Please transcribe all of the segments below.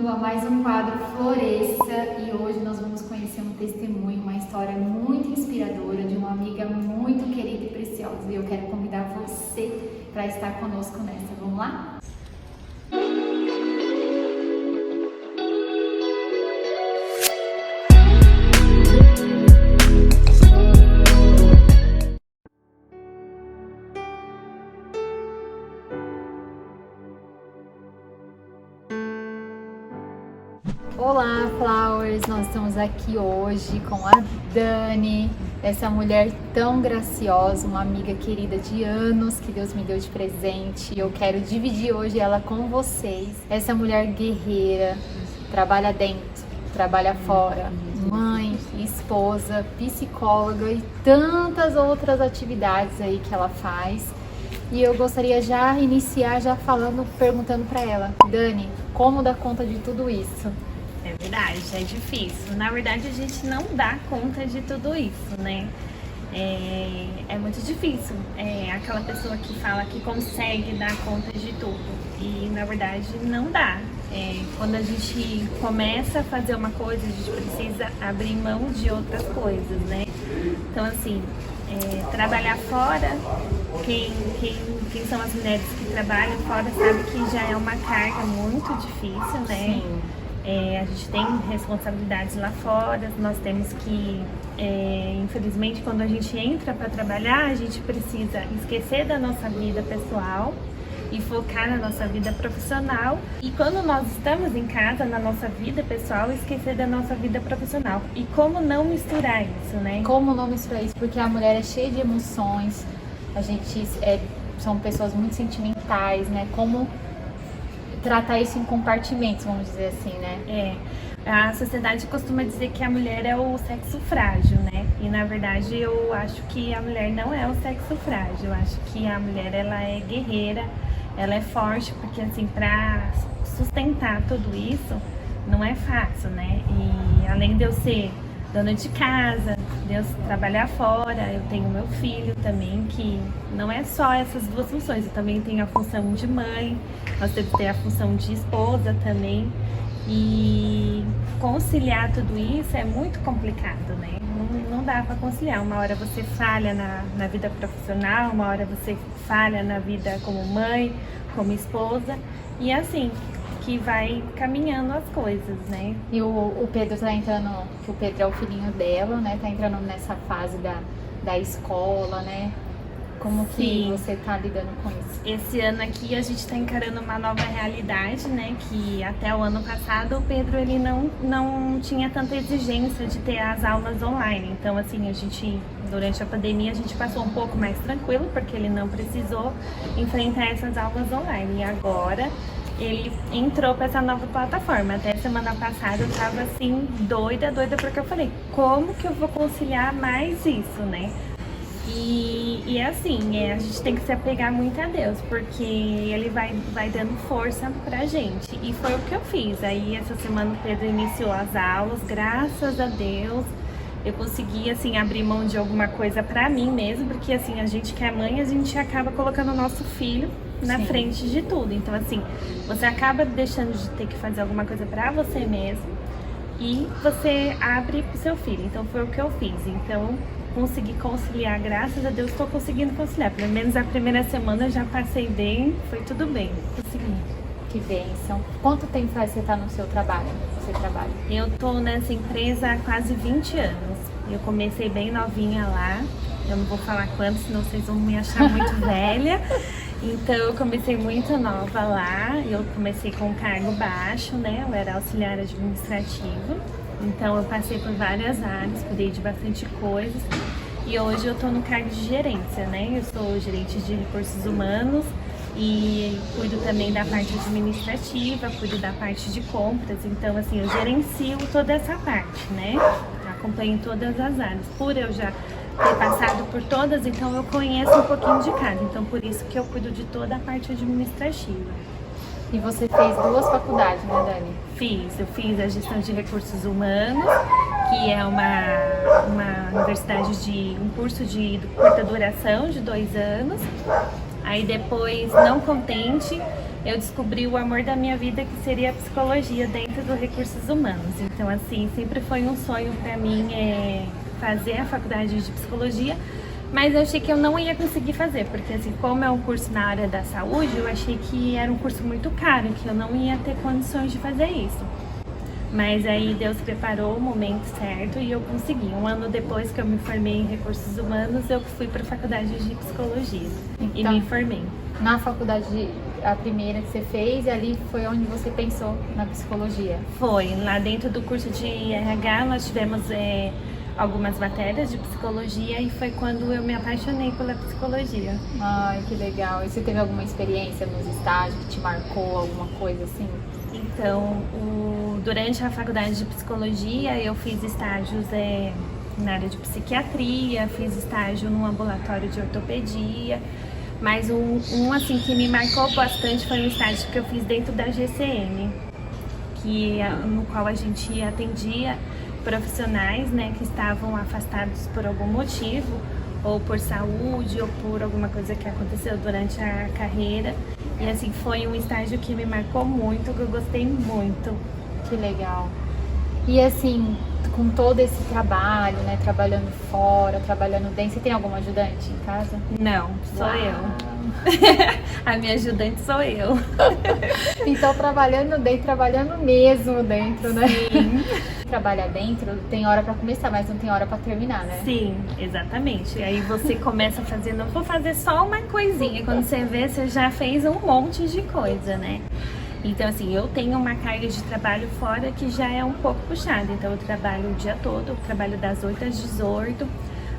a mais um quadro Floresça e hoje nós vamos conhecer um testemunho, uma história muito inspiradora de uma amiga muito querida e preciosa. E eu quero convidar você para estar conosco nessa. Vamos lá? Olá, Flowers! Nós estamos aqui hoje com a Dani, essa mulher tão graciosa, uma amiga querida de anos que Deus me deu de presente. Eu quero dividir hoje ela com vocês. Essa mulher guerreira, trabalha dentro, trabalha fora, mãe, esposa, psicóloga e tantas outras atividades aí que ela faz. E eu gostaria já iniciar perguntando para ela, Dani, como dar conta de tudo isso? É verdade, é difícil. Na verdade, a gente não dá conta de tudo isso, né? É muito difícil. É aquela pessoa que fala que consegue dar conta de tudo e, na verdade, não dá. Quando a gente começa a fazer uma coisa, a gente precisa abrir mão de outras coisas, né? Então, assim, trabalhar fora, quem são as mulheres que trabalham fora sabe que já é uma carga muito difícil, né? Sim. A gente tem responsabilidades lá fora, nós temos que, infelizmente, quando a gente entra para trabalhar, a gente precisa esquecer da nossa vida pessoal e focar na nossa vida profissional. E quando nós estamos em casa, na nossa vida pessoal, esquecer da nossa vida profissional. E como não misturar isso, né? Como não misturar isso? Porque a mulher é cheia de emoções, a gente são pessoas muito sentimentais, né? Como tratar isso em compartimentos, vamos dizer assim, né? A sociedade costuma dizer que a mulher é o sexo frágil, né? E na verdade eu acho que a mulher não é o sexo frágil. Eu acho que a mulher, ela é guerreira, ela é forte, porque assim, pra sustentar tudo isso não é fácil, né? E além de eu ser dona de casa, de eu trabalhar fora, eu tenho meu filho também, que não é só essas duas funções, eu também tenho a função de mãe, nós temos que ter a função de esposa também, e conciliar tudo isso é muito complicado, né? Não dá para conciliar. Uma hora você falha na vida profissional, uma hora você falha na vida como mãe, como esposa, e assim que vai caminhando as coisas, né? E o Pedro tá entrando, que o Pedro é o filhinho dela, né? Tá entrando nessa fase da escola, né? Como que Sim. você tá lidando com isso? Esse ano aqui a gente tá encarando uma nova realidade, né? Que até o ano passado o Pedro, ele não tinha tanta exigência de ter as aulas online. Então, assim, durante a pandemia, a gente passou um pouco mais tranquilo, porque ele não precisou enfrentar essas aulas online. E agora ele entrou para essa nova plataforma. Até semana passada eu tava assim, doida, porque eu falei, como que eu vou conciliar mais isso, né? E assim, a gente tem que se apegar muito a Deus, porque Ele vai dando força pra gente. E foi o que eu fiz. Aí essa semana o Pedro iniciou as aulas, graças a Deus. Eu consegui, assim, abrir mão de alguma coisa pra mim mesmo, porque assim, a gente que é mãe, a gente acaba colocando o nosso filho na Sim. frente de tudo. Então assim, você acaba deixando de ter que fazer alguma coisa pra você mesmo e você abre pro seu filho. Então foi o que eu fiz. Então consegui conciliar, graças a Deus estou conseguindo conciliar. Pelo menos a primeira semana eu já passei bem, foi tudo bem, consegui. Que bênção. Quanto tempo faz você tá no seu trabalho? Você trabalha? Eu tô nessa empresa há quase 20 anos. Eu comecei bem novinha lá. Eu não vou falar quanto, senão vocês vão me achar muito velha. Então eu comecei muito nova lá. Eu comecei com um cargo baixo, né? Eu era auxiliar administrativo. Então eu passei por várias áreas, cuidei de bastante coisas. E hoje eu tô no cargo de gerência, né? Eu sou gerente de recursos humanos e cuido também da parte administrativa, cuido da parte de compras. Então, assim, eu gerencio toda essa parte, né? Acompanho todas as áreas. Por eu já ter passado por todas, então eu conheço um pouquinho de cada. Então, por isso que eu cuido de toda a parte administrativa. E você fez 2 faculdades, né, Dani? Eu fiz a gestão de recursos humanos, que é uma universidade um curso de curta duração, de 2 anos. Aí depois, não contente, eu descobri o amor da minha vida, que seria a psicologia dentro dos recursos humanos. Então, assim, sempre foi um sonho para mim fazer a faculdade de psicologia, mas eu achei que eu não ia conseguir fazer, porque assim, como é um curso na área da saúde, eu achei que era um curso muito caro, que eu não ia ter condições de fazer isso. Mas aí Deus preparou o momento certo e eu consegui. Um ano depois que eu me formei em recursos humanos, eu fui para a faculdade de psicologia e me formei. Na faculdade, a primeira que você fez, e ali foi onde você pensou na psicologia? Foi, lá dentro do curso de RH nós tivemos algumas matérias de psicologia e foi quando eu me apaixonei pela psicologia. Ai, que legal. E você teve alguma experiência nos estágios que te marcou, alguma coisa assim? Então, durante a faculdade de psicologia eu fiz estágios na área de psiquiatria, fiz estágio no ambulatório de ortopedia, mas um assim que me marcou bastante foi um estágio que eu fiz dentro da GCM, no qual a gente atendia profissionais, né, que estavam afastados por algum motivo, ou por saúde, ou por alguma coisa que aconteceu durante a carreira. E assim, foi um estágio que me marcou muito, que eu gostei muito. Que legal. E assim, com todo esse trabalho, né, trabalhando fora, trabalhando dentro, você tem algum ajudante em casa? Não, sou eu. A minha ajudante sou eu. Então, trabalhando mesmo dentro, né? Sim. Trabalhar dentro tem hora pra começar, mas não tem hora pra terminar, né? Sim, exatamente. Aí você começa fazendo, vou fazer só uma coisinha. Quando você vê, você já fez um monte de coisa, né? Então, assim, eu tenho uma carga de trabalho fora que já é um pouco puxada. Então, eu trabalho o dia todo, eu trabalho das 8 às 18.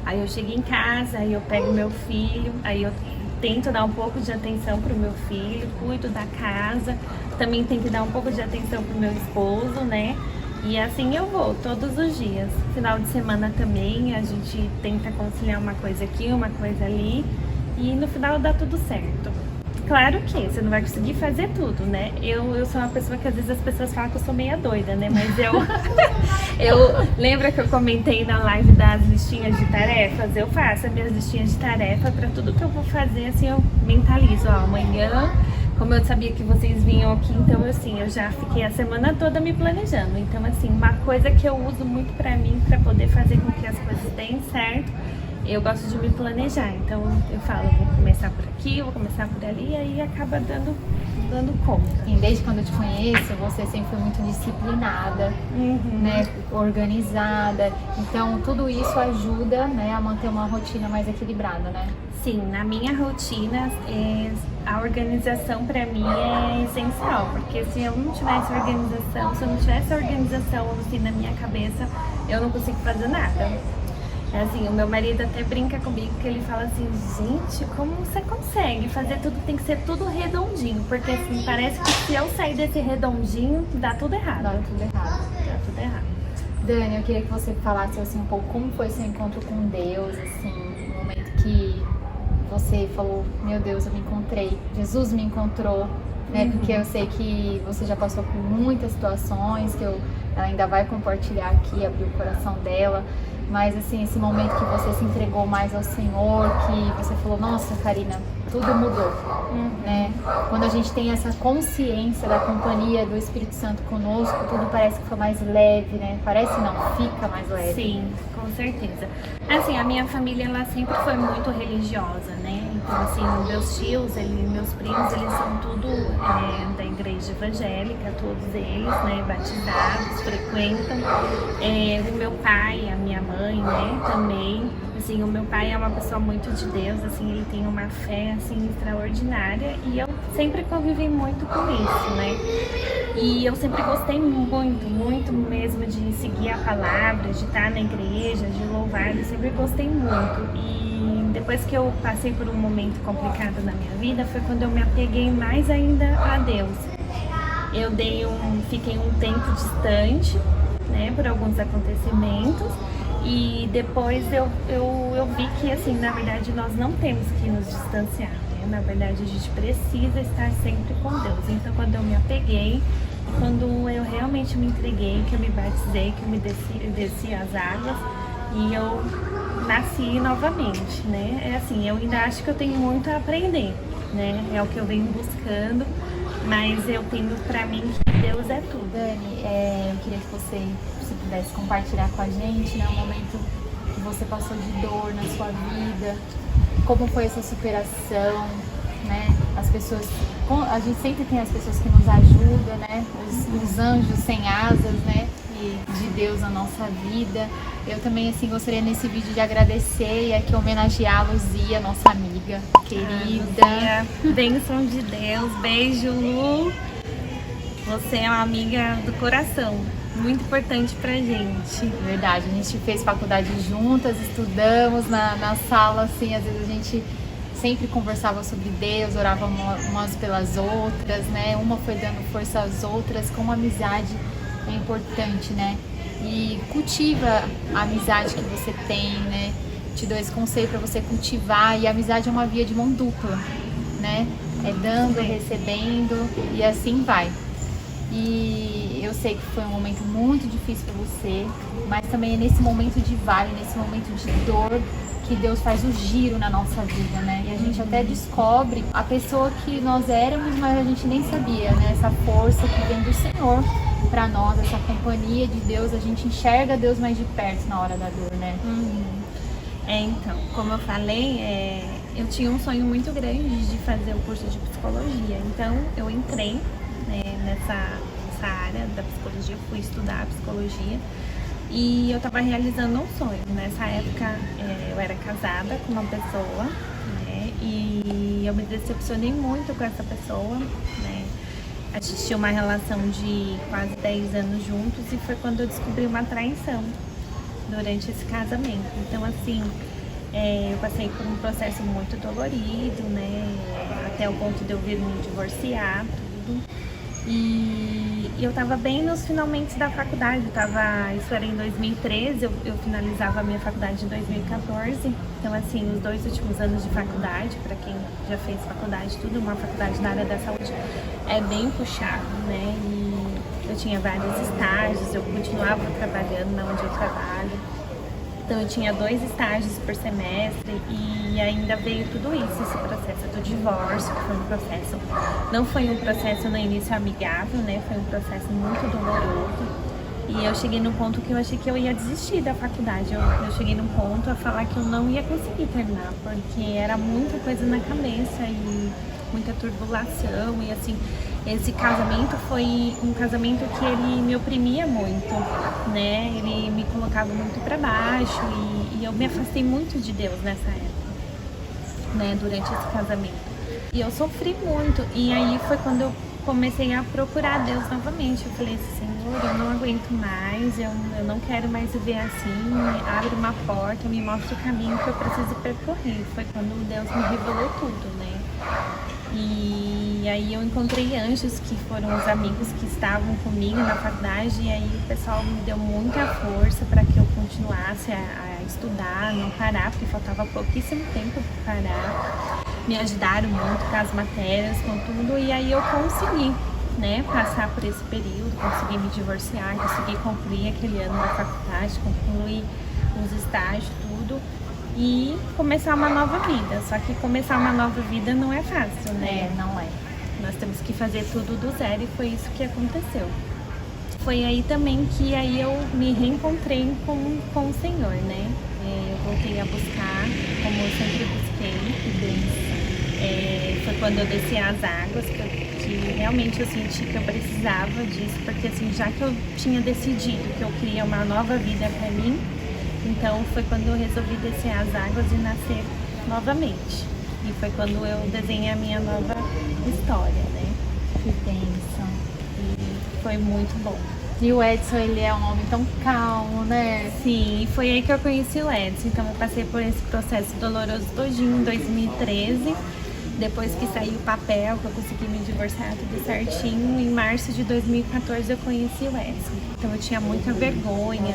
Aí eu chego em casa, aí eu pego meu filho, aí eu tento dar um pouco de atenção pro meu filho, cuido da casa, também tenho que dar um pouco de atenção pro meu esposo, né? E assim eu vou todos os dias. Final de semana também a gente tenta conciliar uma coisa aqui, uma coisa ali, e no final dá tudo certo. Claro que você não vai conseguir fazer tudo, né? Eu sou uma pessoa que às vezes as pessoas falam que eu sou meia doida, né? Mas eu lembra que eu comentei na live das listinhas de tarefas? Eu faço as minhas listinhas de tarefa para tudo que eu vou fazer, assim, eu mentalizo, ó, amanhã, como eu sabia que vocês vinham aqui, então assim, eu já fiquei a semana toda me planejando. Então assim, uma coisa que eu uso muito pra mim, pra poder fazer com que as coisas deem certo, eu gosto de me planejar. Então eu falo, vou começar por aqui, vou começar por ali, e aí acaba dando conta. E desde quando eu te conheço, você sempre foi muito disciplinada, né, organizada. Então tudo isso ajuda, né, a manter uma rotina mais equilibrada, né? Sim, na minha rotina, a organização para mim é essencial, porque se eu não tivesse organização, se eu não tivesse organização assim na minha cabeça, eu não consigo fazer nada. Assim, o meu marido até brinca comigo, que ele fala assim, gente, como você consegue fazer tudo, tem que ser tudo redondinho, porque assim, parece que se eu sair desse redondinho, dá tudo errado. Dá tudo errado. Dá tudo errado. Dani, eu queria que você falasse assim um pouco como foi seu encontro com Deus, assim, no momento que você falou, meu Deus, eu me encontrei, Jesus me encontrou, né? Porque eu sei que você já passou por muitas situações, que ela ainda vai compartilhar aqui, abrir o coração dela. Mas assim, esse momento que você se entregou mais ao Senhor, que você falou, nossa, Karina, tudo mudou, né? Quando a gente tem essa consciência da companhia do Espírito Santo conosco, tudo parece que foi mais leve, né? Parece não, fica mais leve. Sim, com certeza. Assim, a minha família, ela sempre foi muito religiosa, né? Então, assim, meus tios, meus primos, eles são tudo da igreja evangélica, todos eles, né? Batizados, frequentam. O meu pai, a minha mãe, né? Também. Assim, o meu pai é uma pessoa muito de Deus, assim, ele tem uma fé, assim, extraordinária, e eu sempre convivi muito com isso, né? E eu sempre gostei muito, muito mesmo de seguir a palavra, de estar na igreja, de louvar, eu sempre gostei muito. E depois que eu passei por um momento complicado na minha vida, foi quando eu me apeguei mais ainda a Deus. Eu fiquei um tempo distante, né, por alguns acontecimentos. E depois eu vi que, assim, na verdade nós não temos que nos distanciar, né? Na verdade a gente precisa estar sempre com Deus. Então quando eu me apeguei, quando eu realmente me entreguei, que eu me batizei, que eu me desci as águas e eu nasci novamente, né? É assim, eu ainda acho que eu tenho muito a aprender, né? É o que eu venho buscando, mas eu tenho pra mim que Deus é tudo. Dani, eu queria que você, se pudesse compartilhar com a gente, né, um momento que você passou de dor na sua vida, como foi essa superação, né? As pessoas, a gente sempre tem as pessoas que nos ajudam, né? Os anjos sem asas, né? E de Deus na nossa vida. Eu também, assim, gostaria nesse vídeo de agradecer e aqui homenagear a Luzia, nossa amiga querida. Luzia, bênção de Deus, beijo, Lu. Você é uma amiga do coração, muito importante pra gente. Verdade, a gente fez faculdade juntas, estudamos na sala, assim, às vezes a gente sempre conversava sobre Deus, orava umas pelas outras, né? Uma foi dando força às outras, como a amizade é importante, né? E cultiva a amizade que você tem, né? Te dou esse conselho para você cultivar, e a amizade é uma via de mão dupla, né? É dando, recebendo e assim vai. E eu sei que foi um momento muito difícil para você, mas também é nesse momento de vale, nesse momento de dor, que Deus faz o giro na nossa vida, né? E a gente até descobre a pessoa que nós éramos, mas a gente nem sabia, né? Essa força que vem do Senhor para nós, essa companhia de Deus, a gente enxerga Deus mais de perto na hora da dor, né? Então, como eu falei, eu tinha um sonho muito grande de fazer o curso de psicologia. Então, eu entrei, né, nessa área da psicologia, fui estudar psicologia. E eu estava realizando um sonho. Nessa época eu era casada com uma pessoa, né? E eu me decepcionei muito com essa pessoa, né? A gente tinha uma relação de quase 10 anos juntos e foi quando eu descobri uma traição durante esse casamento. Então, assim, eu passei por um processo muito dolorido, né? Até o ponto de eu vir me divorciar, tudo. E eu tava bem nos finalmente da faculdade, isso era em 2013, eu finalizava a minha faculdade em 2014. Então, assim, os 2 últimos anos de faculdade, para quem já fez faculdade, tudo, uma faculdade na área da saúde, é bem puxado, né? E eu tinha vários estágios, eu continuava trabalhando na onde eu trabalho. Então eu tinha 2 estágios por semestre e ainda veio tudo isso, esse processo do divórcio, que foi um processo, não foi um processo no início amigável, né? Foi um processo muito doloroso. E eu cheguei num ponto que eu achei que eu ia desistir da faculdade. Eu cheguei num ponto a falar que eu não ia conseguir terminar, porque era muita coisa na cabeça e muita turbulação e assim. Esse casamento foi um casamento que ele me oprimia muito, né? Ele me colocava muito para baixo e eu me afastei muito de Deus nessa época, né? Durante esse casamento. E eu sofri muito. E aí foi quando eu comecei a procurar Deus novamente. Eu falei assim, Senhor, eu não aguento mais, eu não quero mais viver assim. Abre uma porta, me mostra o caminho que eu preciso percorrer. Foi quando Deus me revelou tudo, né? E aí eu encontrei anjos que foram os amigos que estavam comigo na faculdade, e aí o pessoal me deu muita força para que eu continuasse a estudar, não parar, porque faltava pouquíssimo tempo para parar. Me ajudaram muito com as matérias, com tudo, e aí eu consegui, né, passar por esse período, consegui me divorciar, consegui concluir aquele ano da faculdade, concluir os estágios, tudo. E começar uma nova vida. Só que começar uma nova vida não é fácil, né? Não é. Nós temos que fazer tudo do zero e foi isso que aconteceu. Foi aí também que aí eu me reencontrei com o Senhor, né? Eu voltei a buscar, como eu sempre busquei. Foi quando eu desci as águas que realmente eu senti que eu precisava disso, porque assim, já que eu tinha decidido que eu queria uma nova vida para mim, então foi quando eu resolvi descer as águas e nascer novamente. E foi quando eu desenhei a minha nova história, né? Que bênção. E foi muito bom. E o Edson, ele é um homem tão calmo, né? Sim, foi aí que eu conheci o Edson. Então eu passei por esse processo doloroso todinho em 2013. Depois que saiu o papel, que eu consegui me divorciar tudo certinho, em março de 2014 eu conheci o Edson. Então eu tinha muita vergonha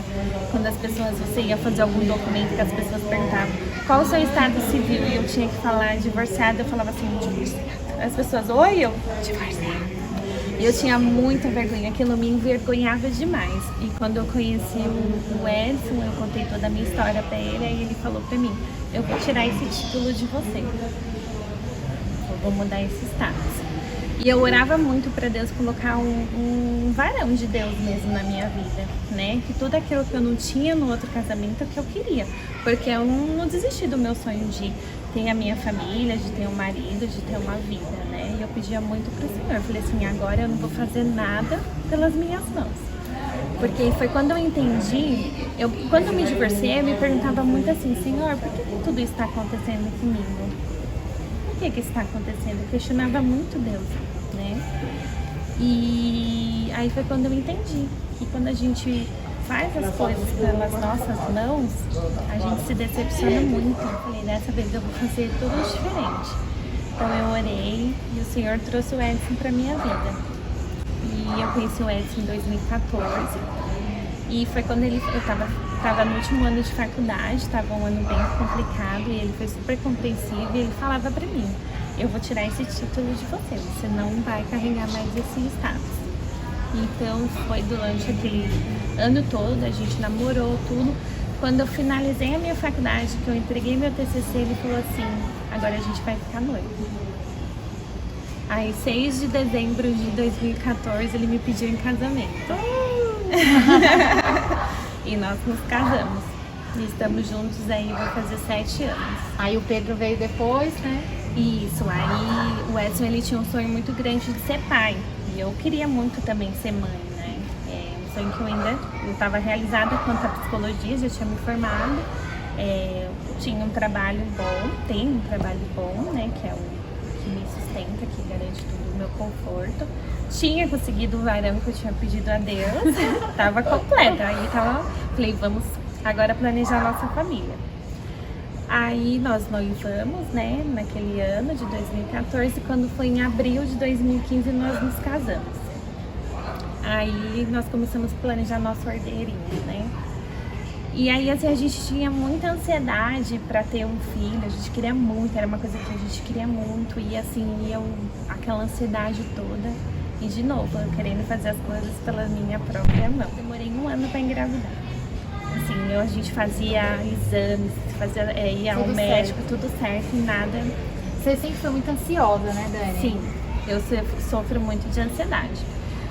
quando as pessoas, você ia fazer algum documento que as pessoas perguntavam qual o seu estado civil e eu tinha que falar divorciada, eu falava assim, divorciada. As pessoas, oi, eu divorciada. E eu tinha muita vergonha, aquilo me envergonhava demais. E quando eu conheci o Edson, eu contei toda a minha história pra ele, aí ele falou pra mim, eu vou tirar esse título de você. Vou mudar esse status. E eu orava muito para Deus colocar um varão de Deus mesmo na minha vida, né? Que tudo aquilo que eu não tinha no outro casamento é que eu queria. Porque eu não desisti do meu sonho de ter a minha família, de ter um marido, de ter uma vida, né? E eu pedia muito pro Senhor. Eu falei assim, agora eu não vou fazer nada pelas minhas mãos. Porque foi quando eu entendi, quando eu me divorciei, eu me perguntava muito assim, Senhor, por que tudo isso está acontecendo comigo? Por que isso está acontecendo? Eu questionava muito Deus, né? E aí foi quando eu entendi que quando a gente faz as coisas pelas nossas mãos, a gente se decepciona muito. Eu falei, dessa vez eu vou fazer tudo diferente. Então eu orei e o Senhor trouxe o Edson para minha vida. E eu conheci o Edson em 2014. E foi quando eu estava no último ano de faculdade, estava um ano bem complicado e ele foi super compreensivo e ele falava para mim, eu vou tirar esse título de você, você não vai carregar mais esse status. Então foi durante aquele ano todo, a gente namorou tudo. Quando eu finalizei a minha faculdade, que eu entreguei meu TCC, ele falou assim, agora a gente vai ficar noivo. Aí 6 de dezembro de 2014 ele me pediu em casamento. E nós nos casamos. E estamos juntos aí, vai fazer 7 anos. Aí o Pedro veio depois, né? Isso, aí o Edson ele tinha um sonho muito grande de ser pai. E eu queria muito também ser mãe, né? É um sonho que eu estava realizada quanto à psicologia, já tinha me formado. Tinha um trabalho bom, tem um trabalho bom, né? Que é o que me sustenta, que garante tudo o meu conforto. Tinha conseguido o varão que eu tinha pedido a Deus, tava completa. Aí falei, vamos agora planejar a nossa família. Aí nós noivamos, né, naquele ano de 2014, quando foi em abril de 2015 nós nos casamos. Aí nós começamos a planejar nosso herdeirinho, né? E aí assim, a gente tinha muita ansiedade para ter um filho, a gente queria muito, era uma coisa que a gente queria muito, e assim, aquela ansiedade toda. E de novo, eu querendo fazer as coisas pela minha própria mão. Demorei 1 ano para engravidar. Assim, a gente fazia exames, ia ao médico, tudo certo e nada. Você sempre foi muito ansiosa, né, Dani? Sim, eu sofro muito de ansiedade.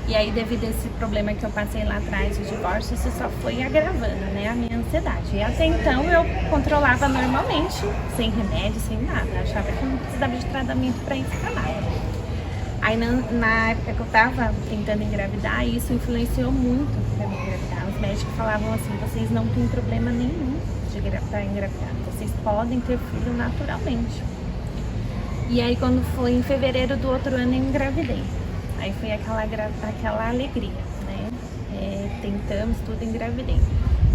E aí, devido a esse problema que eu passei lá atrás, o divórcio, isso só foi agravando, né, a minha ansiedade. E até então eu controlava normalmente, sem remédio, sem nada. Eu achava que eu não precisava de tratamento para isso, para nada. Aí na época que eu tava tentando engravidar, isso influenciou muito pra me engravidar. Os médicos falavam assim, vocês não têm problema nenhum pra engravidar, vocês podem ter filho naturalmente. E aí quando foi em fevereiro do outro ano eu engravidei. Aí foi aquela alegria, né? Tentamos tudo, engravidei.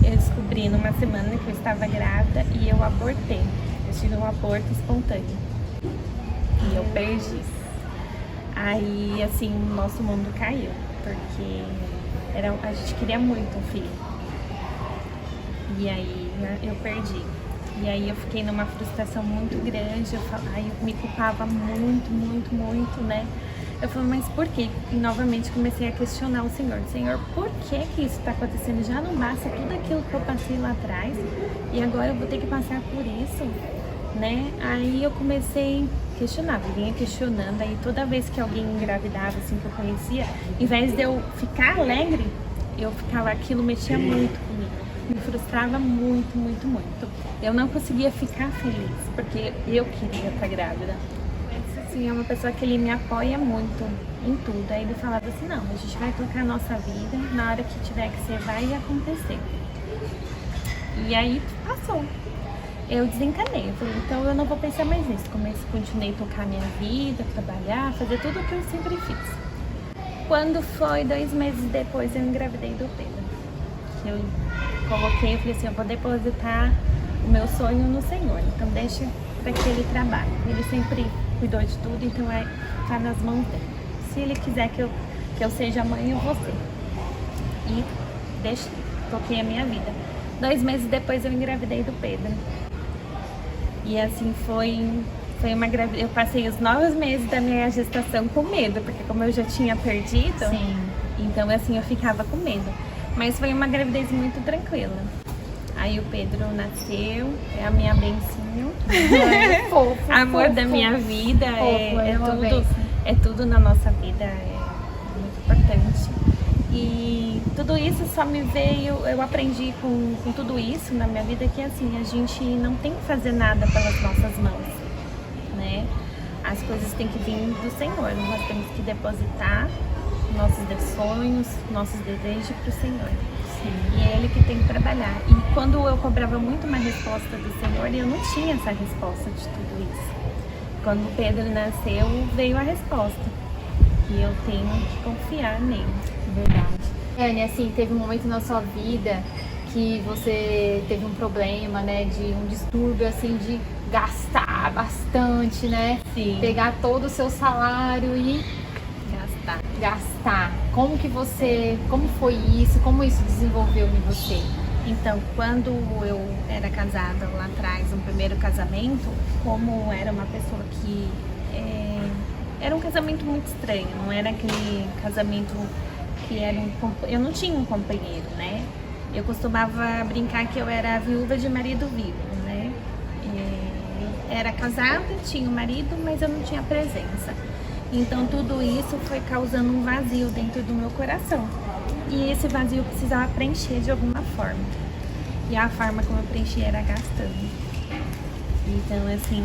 Eu descobri numa semana que eu estava grávida e eu abortei. Eu tive um aborto espontâneo. E eu perdi. Aí, assim, o nosso mundo caiu, porque a gente queria muito um filho. E aí, eu perdi. E aí, eu fiquei numa frustração muito grande, aí eu me culpava muito, muito, muito, né? Eu falei, mas por quê? E novamente comecei a questionar o Senhor. Senhor, por que isso está acontecendo? Já não basta tudo aquilo que eu passei lá atrás e agora eu vou ter que passar por isso, né? Aí eu comecei a questionar, vinha questionando. Aí toda vez que alguém engravidava, assim, que eu conhecia, em vez de eu ficar alegre, aquilo mexia muito comigo. Me frustrava muito, muito, muito. Eu não conseguia ficar feliz, porque eu queria estar grávida. Assim, é uma pessoa que ele me apoia muito em tudo. Aí ele falava assim, não, a gente vai tocar a nossa vida, na hora que tiver que ser, vai acontecer. E aí passou. Eu desencanei, eu falei, então eu não vou pensar mais nisso. Continuei a tocar minha vida, trabalhar, fazer tudo o que eu sempre fiz. Quando foi 2 meses depois, eu engravidei do Pedro. Eu falei assim, eu vou depositar o meu sonho no Senhor, então deixa para que ele trabalhe. Ele sempre cuidou de tudo, então tá nas mãos dele. Se ele quiser que eu seja mãe, eu vou ser. E toquei a minha vida. 2 meses depois eu engravidei do Pedro. E assim foi uma gravidez. Eu passei os 9 meses da minha gestação com medo, porque como eu já tinha perdido, sim, então assim eu ficava com medo. Mas foi uma gravidez muito tranquila. Aí o Pedro nasceu, é a minha bencinho, fofo, amor fofo, da minha vida, fofo, é tudo. é tudo na nossa vida, é muito importante. E tudo isso só me veio, eu aprendi com tudo isso na minha vida que assim, a gente não tem que fazer nada pelas nossas mãos, né? As coisas têm que vir do Senhor, nós temos que depositar nossos sonhos, nossos desejos para o Senhor. Sim. E é Ele que tem que trabalhar. E quando eu cobrava muito uma resposta do Senhor, eu não tinha essa resposta de tudo isso. Quando o Pedro nasceu, veio a resposta. E eu tenho que confiar nele. Verdade. Anne, assim, teve um momento na sua vida que você teve um problema, né, de um distúrbio, assim, de gastar bastante, né? Sim. Pegar todo o seu salário e gastar. Como foi isso? Como isso desenvolveu em você? Então, quando eu era casada lá atrás, no primeiro casamento, como era uma pessoa que era um casamento muito estranho, não era aquele casamento que eu não tinha um companheiro, né? Eu costumava brincar que eu era a viúva de marido vivo, né? Era casada, tinha um marido, mas eu não tinha presença. Então tudo isso foi causando um vazio dentro do meu coração. E esse vazio precisava preencher de alguma forma. E a forma como eu preenchia era gastando. Então assim,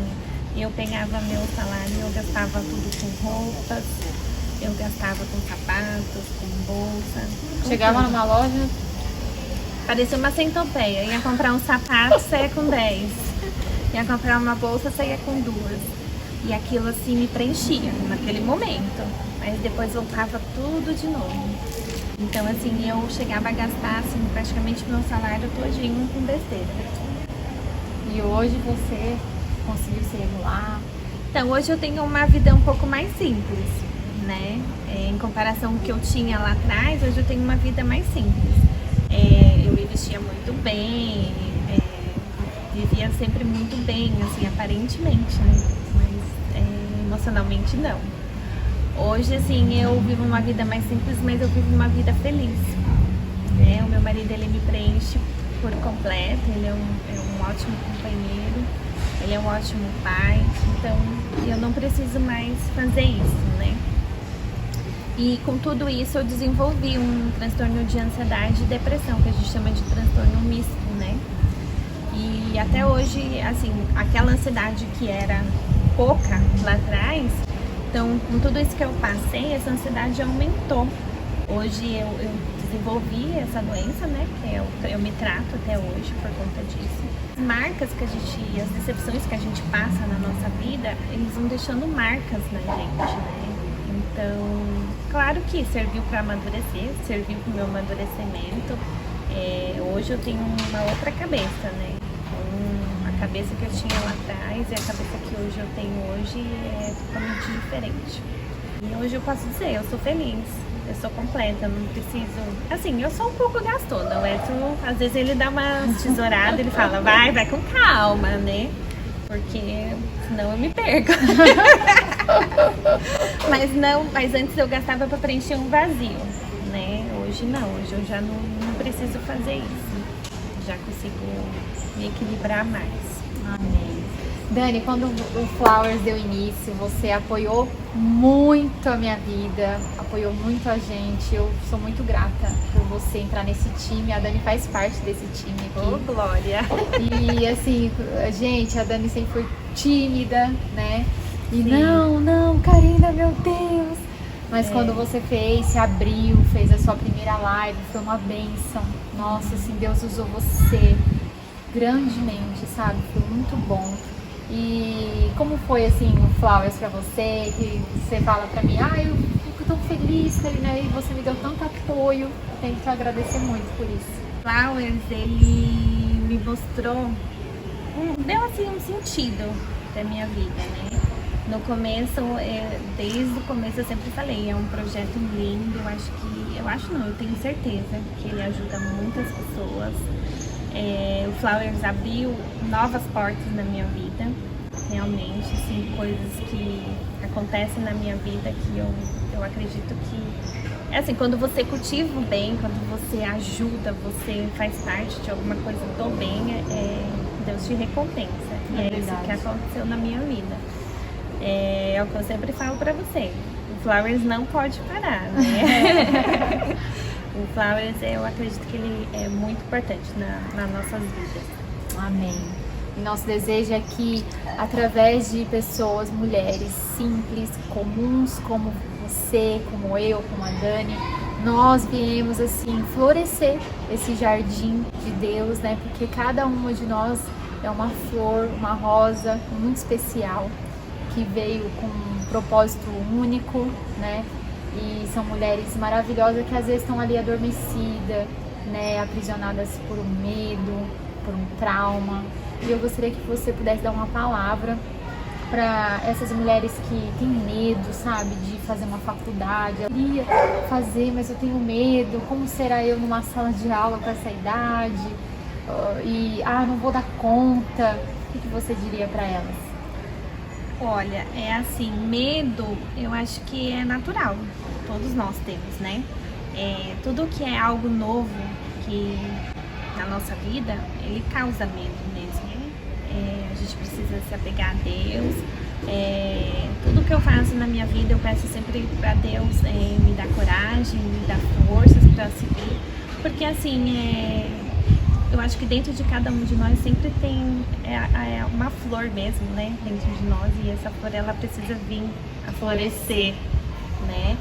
eu pegava meu salário, eu gastava tudo com roupas, eu gastava com sapatos, com bolsa. Chegava tudo. Numa loja, parecia uma centopeia. Ia comprar um sapato, saía com 10. Ia comprar uma bolsa, saía com 2. E aquilo assim me preenchia naquele momento. Mas depois voltava tudo de novo. Então assim, eu chegava a gastar assim, praticamente meu salário todinho com besteira. E hoje você conseguiu se regular? Então hoje eu tenho uma vida um pouco mais simples, né? Em comparação com o que eu tinha lá atrás, hoje eu tenho uma vida mais simples. Eu me vestia muito bem, vivia sempre muito bem, assim, aparentemente, né? Mas emocionalmente não. Hoje, assim, eu vivo uma vida mais simples, mas eu vivo uma vida feliz. Né? O meu marido, ele me preenche por completo, ele é um ótimo companheiro, ele é um ótimo pai, então eu não preciso mais fazer isso, né? E com tudo isso eu desenvolvi um transtorno de ansiedade e depressão, que a gente chama de transtorno misto, né? E até hoje, assim, aquela ansiedade que era pouca lá atrás, então com tudo isso que eu passei, essa ansiedade aumentou. Hoje eu desenvolvi essa doença, né? Que eu me trato até hoje por conta disso. As marcas que as decepções que a gente passa na nossa vida, eles vão deixando marcas na gente, né? Então, claro que serviu para amadurecer, serviu para o meu amadurecimento. Hoje eu tenho uma outra cabeça, né? A cabeça que eu tinha lá atrás e a cabeça que hoje eu tenho hoje é totalmente diferente. E hoje eu posso dizer, eu sou feliz, eu sou completa, não preciso... Assim, eu sou um pouco gastona, o Edson, às vezes ele dá uma tesourada, ele fala, vai com calma, né? Porque senão eu me perco. Mas antes eu gastava para preencher um vazio, né? Hoje não, hoje eu já não preciso fazer isso. Já consigo me equilibrar mais. Amém. Dani, quando o Flowers deu início, você apoiou muito a minha vida, apoiou muito a gente. Eu sou muito grata por você entrar nesse time. A Dani faz parte desse time aqui. Ô, Glória! E assim, gente, a Dani sempre foi tímida, né? E Sim. não, Karina, meu Deus! Mas quando você se abriu, fez a sua primeira live, foi uma bênção. Nossa, assim, Deus usou você grandemente, sabe? Foi muito bom. E como foi, assim, o Flowers pra você? Que você fala pra mim, eu fico tão feliz, Karina, e você me deu tanto apoio. Eu tenho que te agradecer muito por isso. Flowers, ele me mostrou, deu assim um sentido da minha vida, né? No começo, desde o começo eu sempre falei, é um projeto lindo, eu tenho certeza que ele ajuda muitas pessoas. O Flowers abriu novas portas na minha vida, realmente, assim, coisas que acontecem na minha vida que eu acredito que, assim, quando você cultiva o bem, quando você ajuda, você faz parte de alguma coisa do bem, Deus te recompensa. E é isso que aconteceu na minha vida. É o que eu sempre falo pra você. O Flowers não pode parar, né? O Flowers, eu acredito que ele é muito importante nas nossas vidas. Amém. E nosso desejo é que, através de pessoas, mulheres simples, comuns, como você, como eu, como a Dani, nós viemos assim florescer esse jardim de Deus, né? Porque cada uma de nós é uma flor, uma rosa muito especial, que veio com um propósito único, né? E são mulheres maravilhosas que às vezes estão ali adormecidas, né? Aprisionadas por um medo, por um trauma. E eu gostaria que você pudesse dar uma palavra para essas mulheres que têm medo, sabe, de fazer uma faculdade. Eu queria fazer, mas eu tenho medo. Como será eu numa sala de aula com essa idade? Não vou dar conta. O que você diria para elas? Olha, é assim, medo eu acho que é natural. Todos nós temos, né? Tudo que é algo novo que na nossa vida, ele causa medo mesmo. A gente precisa se apegar a Deus. Tudo que eu faço na minha vida, eu peço sempre para Deus me dar coragem, me dar forças para seguir. Porque assim, eu acho que dentro de cada um de nós sempre tem uma flor mesmo, né? Dentro de nós, e essa flor ela precisa vir a florescer, né?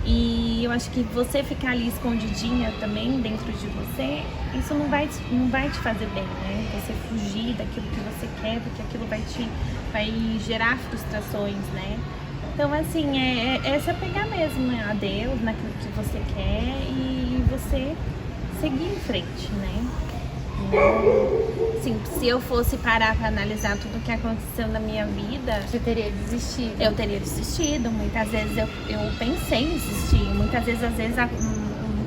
E eu acho que você ficar ali escondidinha também dentro de você, isso não vai te fazer bem, né? Você fugir daquilo que você quer, porque aquilo vai gerar frustrações, né? Então, assim, é se apegar mesmo, né, a Deus, naquilo que você quer e você seguir em frente, né? Sim, se eu fosse parar para analisar tudo o que aconteceu na minha vida, Você teria desistido? Eu teria desistido. Muitas vezes eu pensei em desistir. Muitas vezes, eu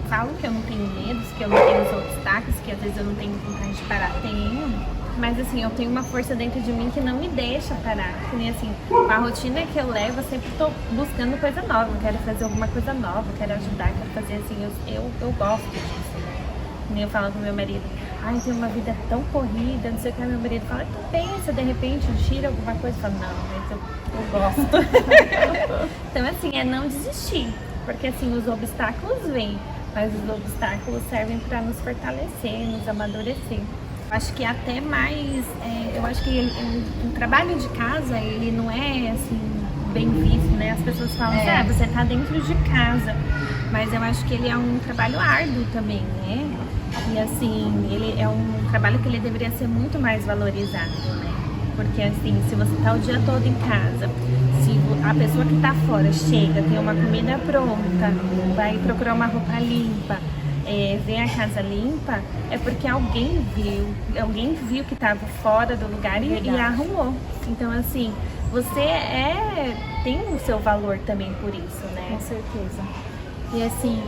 falo que eu não tenho medos, que eu não tenho os obstáculos, que às vezes eu não tenho vontade de parar. Tenho. Mas assim, eu tenho uma força dentro de mim que não me deixa parar. Que nem assim, com a rotina que eu levo, eu sempre tô buscando coisa nova. Eu quero fazer alguma coisa nova, eu quero ajudar, eu quero fazer assim. Eu gosto disso, né? Que nem eu falo com meu marido. Ai, tem uma vida tão corrida, não sei o que. Meu marido fala, tu pensa, de repente, tira alguma coisa. Eu falo, não, mas eu gosto. Então, assim, é não desistir. Porque, assim, os obstáculos vêm, mas os obstáculos servem para nos fortalecer, nos amadurecer. Acho que até mais, eu acho que o trabalho de casa, ele não é, assim, bem visto, né? As pessoas falam assim, você tá dentro de casa. Mas eu acho que ele é um trabalho árduo também, né? E assim, ele é um trabalho que ele deveria ser muito mais valorizado, né? Porque assim, se você tá o dia todo em casa, se a pessoa que tá fora chega, tem uma comida pronta, vai procurar uma roupa limpa, vê a casa limpa, é porque alguém viu que tava fora do lugar e arrumou. Então assim, você tem o seu valor também por isso, né? Com certeza. E assim,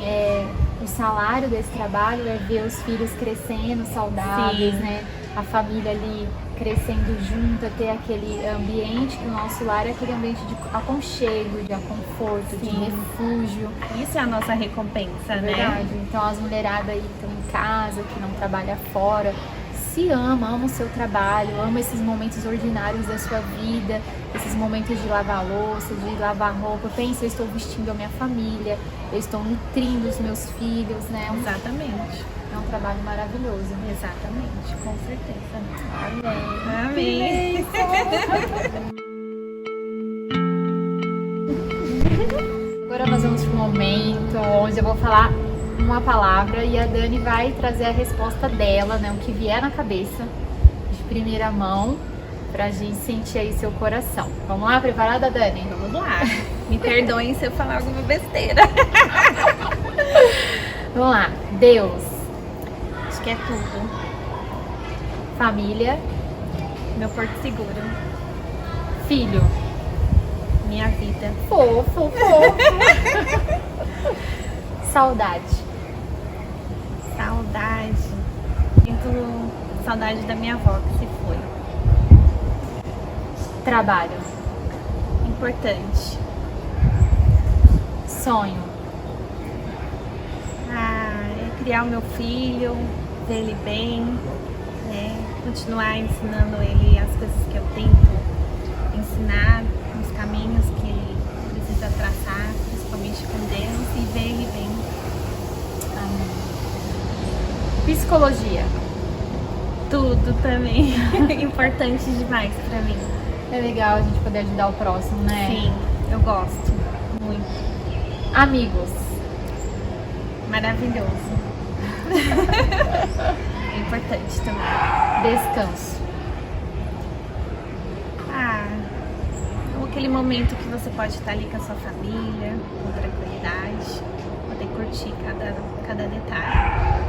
o salário desse trabalho é ver os filhos crescendo saudáveis, né? A família ali crescendo junto, ter aquele ambiente que o nosso lar é aquele ambiente de aconchego, de conforto, de refúgio. Isso é a nossa recompensa, né? Verdade. Então as mulheradas aí que estão em casa, que não trabalham fora, se ama o seu trabalho, ama esses momentos ordinários da sua vida, esses momentos de lavar a louça, de lavar roupa. Pensa, eu estou vestindo a minha família, eu estou nutrindo os meus filhos, né? Exatamente. É um trabalho maravilhoso. Exatamente, com certeza. Amém. Amém. Agora nós vamos para um momento onde eu vou falar uma palavra e a Dani vai trazer a resposta dela, né? O que vier na cabeça, de primeira mão, pra gente sentir aí seu coração. Vamos lá? Preparada, Dani? Vamos lá. Me perdoem se eu falar alguma besteira. Vamos lá. Deus. Acho que é tudo. Família. Meu porto seguro. Filho. Minha vida. Fofo. Saudade. Sinto saudade da minha avó que se foi. Trabalho. Importante. Sonho. Criar o meu filho, ver ele bem, né? Continuar ensinando ele as coisas que eu tento ensinar, nos caminhos que precisa traçar, principalmente com Deus, e ver Ele bem. Amém. Psicologia. Tudo também. Importante demais pra mim. É legal a gente poder ajudar o próximo, né? Sim, eu gosto muito. Amigos. Maravilhoso. É importante também. Descanso. Aquele momento que você pode estar ali com a sua família, com tranquilidade, poder curtir cada detalhe.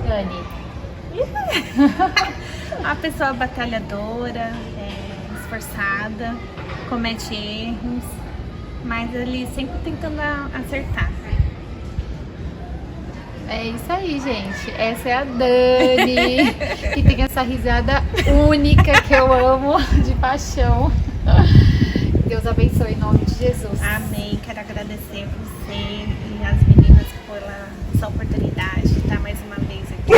Dani. Uma pessoa batalhadora, esforçada, comete erros, mas ali sempre tentando acertar. É isso aí, gente. Essa é a Dani, que tem essa risada única que eu amo de paixão. Deus abençoe em nome de Jesus. Amém. Quero agradecer você e as meninas por essa oportunidade de estar mais uma vez aqui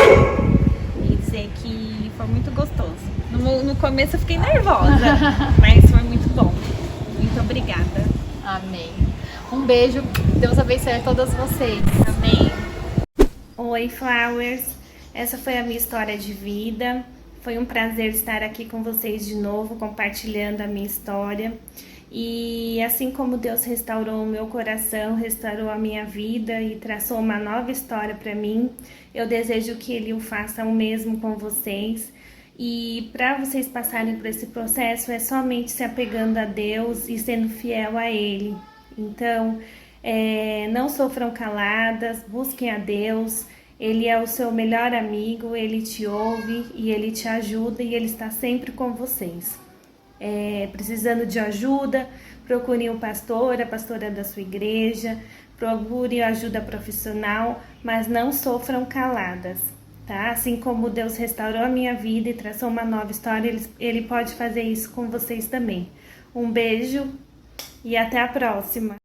e dizer que foi muito gostoso. No começo eu fiquei nervosa, mas foi muito bom. Muito obrigada. Amém. Um beijo. Deus abençoe a todas vocês. Amém. Oi, Flowers. Essa foi a minha história de vida. Foi um prazer estar aqui com vocês de novo, compartilhando a minha história. E assim como Deus restaurou o meu coração, restaurou a minha vida e traçou uma nova história para mim, eu desejo que Ele o faça o mesmo com vocês. E para vocês passarem por esse processo é somente se apegando a Deus e sendo fiel a Ele. Então, não sofram caladas, busquem a Deus. Ele é o seu melhor amigo, Ele te ouve e Ele te ajuda e Ele está sempre com vocês. Precisando de ajuda, procurem o pastor, a pastora da sua igreja, procurem ajuda profissional, mas não sofram caladas, tá? Assim como Deus restaurou a minha vida e traçou uma nova história, Ele pode fazer isso com vocês também. Um beijo e até a próxima!